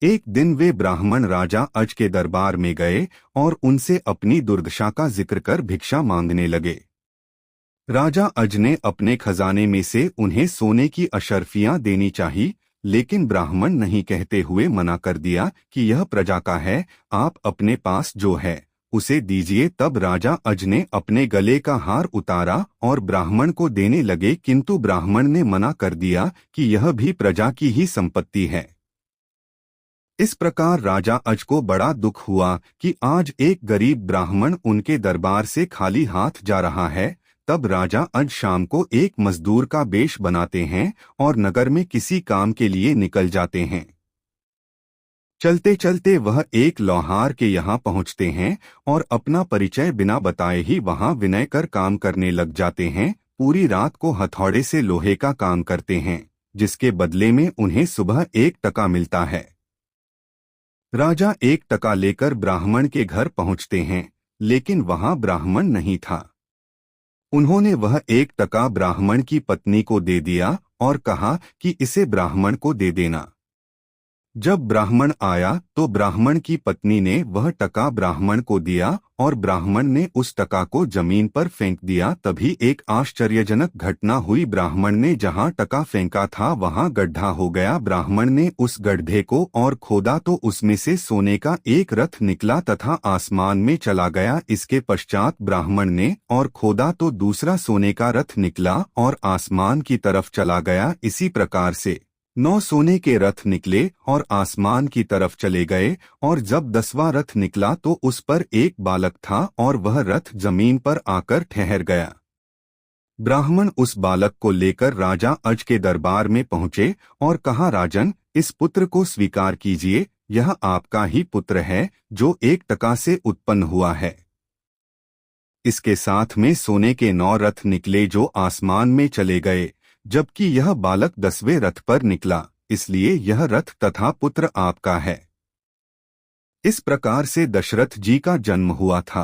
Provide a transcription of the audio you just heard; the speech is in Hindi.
एक दिन वे ब्राह्मण राजा अज के दरबार में गए और उनसे अपनी दुर्दशा का जिक्र कर भिक्षा मांगने लगे। राजा अज ने अपने खजाने में से उन्हें सोने की अशर्फियां देनी चाहिए, लेकिन ब्राह्मण नहीं कहते हुए मना कर दिया कि यह प्रजा का है, आप अपने पास जो है उसे दीजिए। तब राजा अज ने अपने गले का हार उतारा और ब्राह्मण को देने लगे, किंतु ब्राह्मण ने मना कर दिया कि यह भी प्रजा की ही संपत्ति है। इस प्रकार राजा अज को बड़ा दुख हुआ कि आज एक गरीब ब्राह्मण उनके दरबार से खाली हाथ जा रहा है। तब राजा अज शाम को एक मजदूर का वेश बनाते हैं और नगर में किसी काम के लिए निकल जाते हैं। चलते चलते वह एक लोहार के यहाँ पहुँचते हैं और अपना परिचय बिना बताए ही वहाँ विनय कर काम करने लग जाते हैं। पूरी रात को हथौड़े से लोहे का काम करते हैं, जिसके बदले में उन्हें सुबह 1 टका मिलता है। राजा 1 टका लेकर ब्राह्मण के घर पहुँचते हैं, लेकिन वहाँ ब्राह्मण नहीं था। उन्होंने वह 1 टका ब्राह्मण की पत्नी को दे दिया और कहा कि इसे ब्राह्मण को दे देना। जब ब्राह्मण आया तो ब्राह्मण की पत्नी ने वह टका ब्राह्मण को दिया और ब्राह्मण ने उस टका को जमीन पर फेंक दिया। तभी एक आश्चर्यजनक घटना हुई। ब्राह्मण ने जहां टका फेंका था वहां गड्ढा हो गया। ब्राह्मण ने उस गड्ढे को और खोदा तो उसमें से सोने का एक रथ निकला तथा आसमान में चला गया। इसके पश्चात ब्राह्मण ने और खोदा तो दूसरा सोने का रथ निकला और आसमान की तरफ चला गया। इसी प्रकार से 9 सोने के रथ निकले और आसमान की तरफ चले गए, और जब 10वां रथ निकला तो उस पर एक बालक था और वह रथ जमीन पर आकर ठहर गया। ब्राह्मण उस बालक को लेकर राजा अज के दरबार में पहुंचे और कहा, राजन, इस पुत्र को स्वीकार कीजिए, यह आपका ही पुत्र है जो 1 टका से उत्पन्न हुआ है। इसके साथ में सोने के 9 रथ निकले जो आसमान में चले गए, जबकि यह बालक 10वें रथ पर निकला, इसलिए यह रथ तथा पुत्र आपका है। इस प्रकार से दशरथ जी का जन्म हुआ था।